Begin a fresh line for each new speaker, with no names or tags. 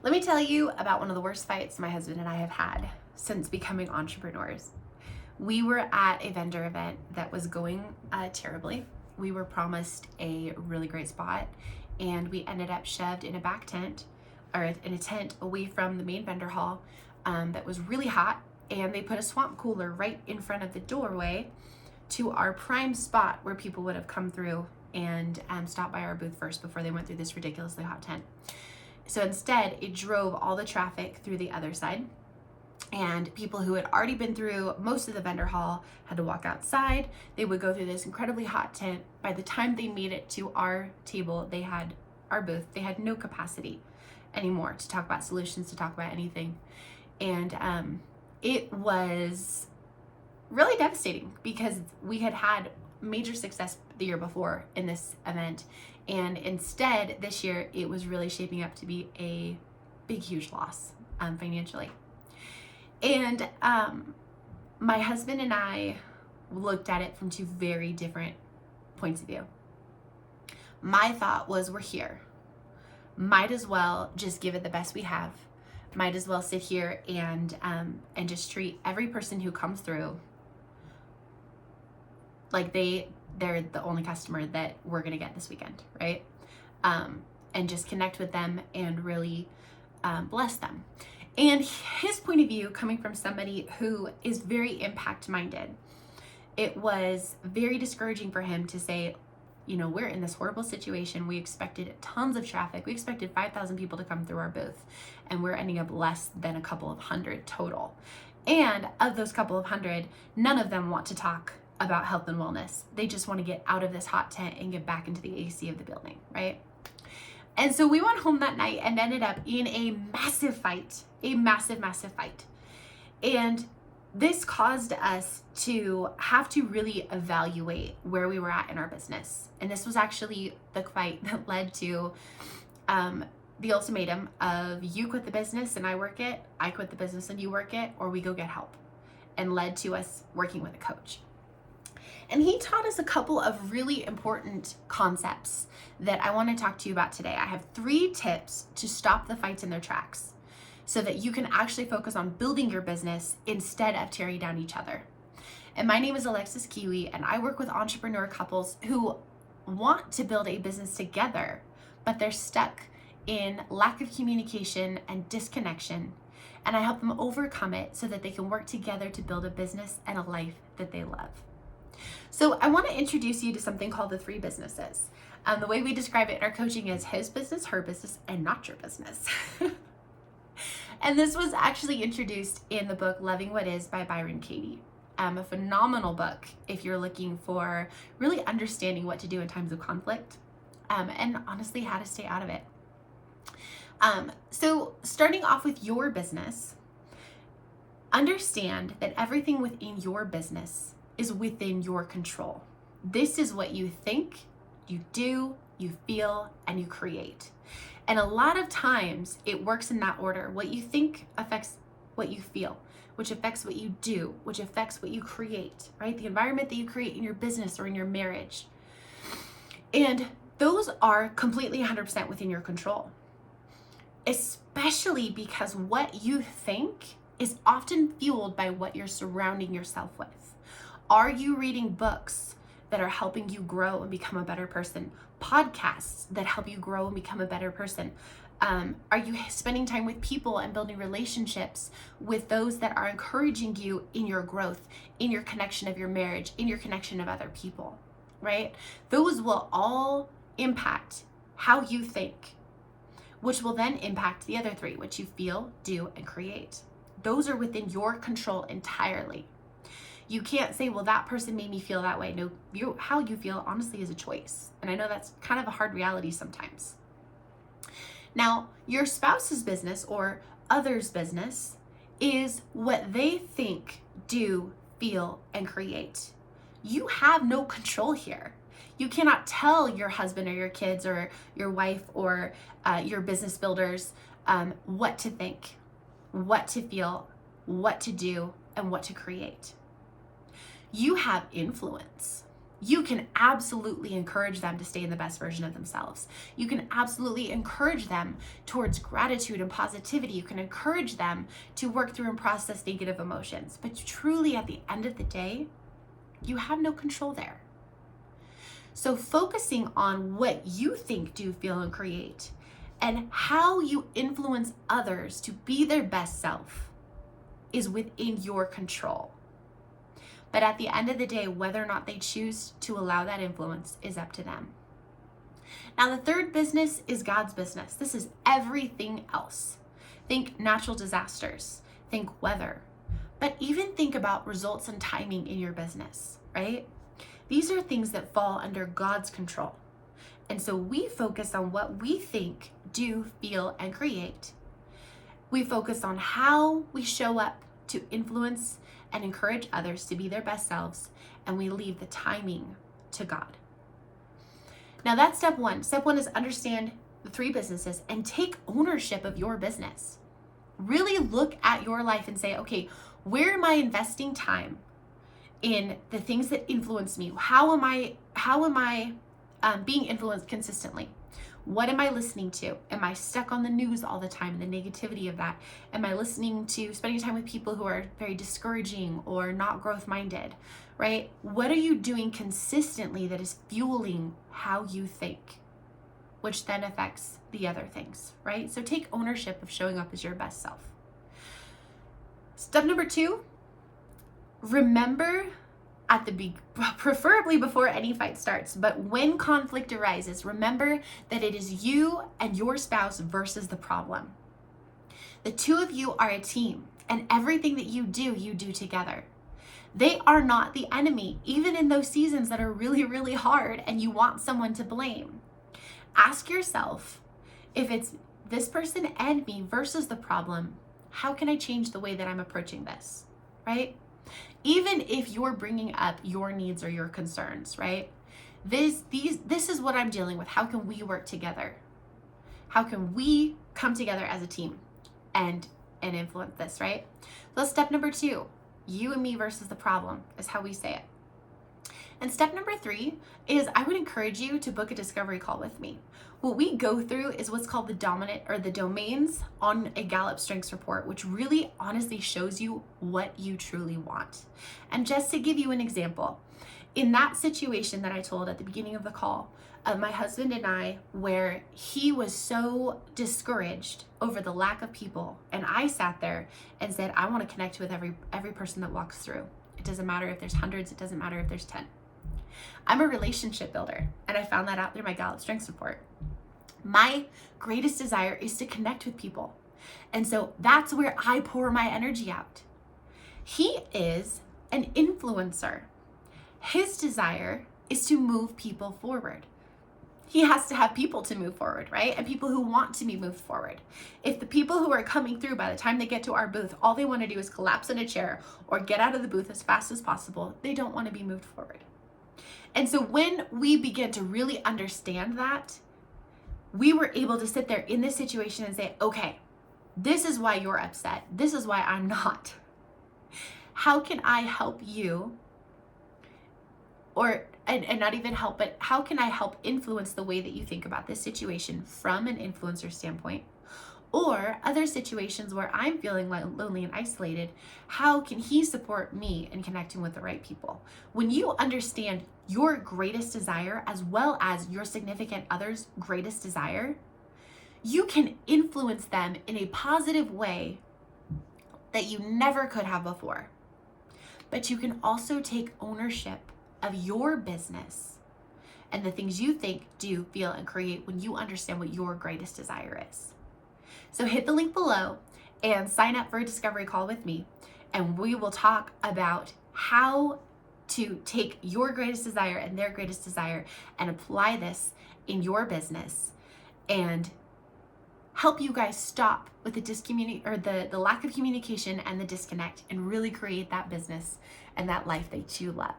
Let me tell you about one of the worst fights my husband and I have had since becoming entrepreneurs. We were at a vendor event that was going terribly. We were promised a really great spot, and we ended up shoved in a back tent, or in a tent away from the main vendor hall that was really hot, and they put a swamp cooler right in front of the doorway to our prime spot where people would have come through and stopped by our booth first before they went through this ridiculously hot tent. So instead, it drove all the traffic through the other side, and people who had already been through most of the vendor hall had to walk outside. They would go through this incredibly hot tent. By the time they made it to our table, they had our booth, they had no capacity anymore to talk about solutions, to talk about anything. And it was really devastating because we had had major success the year before in this event, and instead this year it was really shaping up to be a big, huge loss financially. And my husband and I looked at it from two very different points of view. My thought was, we're here, might as well just give it the best we have, might as well sit here and just treat every person who comes through like they're the only customer that we're gonna get this weekend, right? And just connect with them and really bless them. And his point of view, coming from somebody who is very impact minded, it was very discouraging for him to say, you know, we're in this horrible situation. We expected tons of traffic. We expected 5,000 people to come through our booth, and we're ending up less than a couple of hundred total. And of those couple of hundred, none of them want to talk about health and wellness. They just want to get out of this hot tent and get back into the AC of the building, right? And so we went home that night and ended up in a massive fight, a massive, massive fight. And this caused us to have to really evaluate where we were at in our business. And this was actually the fight that led to the ultimatum of you quit the business and I work it, I quit the business and you work it, or we go get help, and led to us working with a coach. And he taught us a couple of really important concepts that I want to talk to you about today. I have 3 tips to stop the fights in their tracks so that you can actually focus on building your business instead of tearing down each other. And my name is Alexis Kiwi, and I work with entrepreneur couples who want to build a business together, but they're stuck in lack of communication and disconnection. And I help them overcome it so that they can work together to build a business and a life that they love. So I want to introduce you to something called the 3 businesses. The way we describe it in our coaching is his business, her business, and not your business. And this was actually introduced in the book Loving What Is by Byron Katie. A phenomenal book if you're looking for really understanding what to do in times of conflict, and honestly how to stay out of it. So starting off with your business, understand that everything within your business is within your control. This is what you think, you do, you feel, and you create. And a lot of times it works in that order. What you think affects what you feel, which affects what you do, which affects what you create, right? The environment that you create in your business or in your marriage. And those are completely 100% within your control, especially because what you think is often fueled by what you're surrounding yourself with. Are you reading books that are helping you grow and become a better person? Podcasts that help you grow and become a better person? Are you spending time with people and building relationships with those that are encouraging you in your growth, in your connection of your marriage, in your connection of other people, right? Those will all impact how you think, which will then impact the other 3, which you feel, do, and create. Those are within your control entirely. You can't say, well, that person made me feel that way. No, how you feel honestly is a choice. And I know that's kind of a hard reality sometimes. Now, your spouse's business or others' business is what they think, do, feel, and create. You have no control here. You cannot tell your husband or your kids or your wife or your business builders what to think, what to feel, what to do, and what to create. You have influence. You can absolutely encourage them to stay in the best version of themselves. You can absolutely encourage them towards gratitude and positivity. You can encourage them to work through and process negative emotions. But truly, at the end of the day, you have no control there. So focusing on what you think, do, feel, and create, and how you influence others to be their best self is within your control. But at the end of the day, whether or not they choose to allow that influence is up to them. Now, the third business is God's business. This is everything else. Think natural disasters, think weather, but even think about results and timing in your business, right? These are things that fall under God's control. And so we focus on what we think, do, feel, and create. We focus on how we show up to influence and encourage others to be their best selves, and we leave the timing to God. Now that's step one. Step one is understand the three businesses and take ownership of your business. Really look at your life and say, okay, where am I investing time in the things that influence me? How am I being influenced consistently? What am I listening to? Am I stuck on the news all the time and the negativity of that? Am I spending time with people who are very discouraging or not growth minded, right? What are you doing consistently that is fueling how you think, which then affects the other things, right? So take ownership of showing up as your best self. Step number 2, remember preferably before any fight starts, but when conflict arises, remember that it is you and your spouse versus the problem. The two of you are a team, and everything that you do together. They are not the enemy, even in those seasons that are really, really hard and you want someone to blame. Ask yourself, if it's this person and me versus the problem, how can I change the way that I'm approaching this, right? Even if you're bringing up your needs or your concerns, right? This is what I'm dealing with. How can we work together? How can we come together as a team and influence this, right? So step number 2, you and me versus the problem is how we say it. And step number 3 is I would encourage you to book a discovery call with me. What we go through is what's called the domains on a Gallup Strengths Report, which really honestly shows you what you truly want. And just to give you an example, in that situation that I told at the beginning of the call, my husband and I, where he was so discouraged over the lack of people, and I sat there and said, I want to connect with every person that walks through. It doesn't matter if there's hundreds, it doesn't matter if there's 10. I'm a relationship builder, and I found that out through my Gallup Strengths Report. My greatest desire is to connect with people. And so that's where I pour my energy out. He is an influencer. His desire is to move people forward. He has to have people to move forward, right? And people who want to be moved forward. If the people who are coming through, by the time they get to our booth, all they want to do is collapse in a chair or get out of the booth as fast as possible, they don't want to be moved forward. And so when we begin to really understand that, we were able to sit there in this situation and say, okay, this is why you're upset. This is why I'm not. How can I help you? And not even help, but how can I help influence the way that you think about this situation from an influencer standpoint? Or other situations where I'm feeling lonely and isolated, how can he support me in connecting with the right people? When you understand your greatest desire as well as your significant other's greatest desire, you can influence them in a positive way that you never could have before. But you can also take ownership of your business and the things you think, do, feel, and create when you understand what your greatest desire is. So hit the link below and sign up for a discovery call with me, and we will talk about how to take your greatest desire and their greatest desire and apply this in your business and help you guys stop with the lack of communication and the disconnect and really create that business and that life that you love.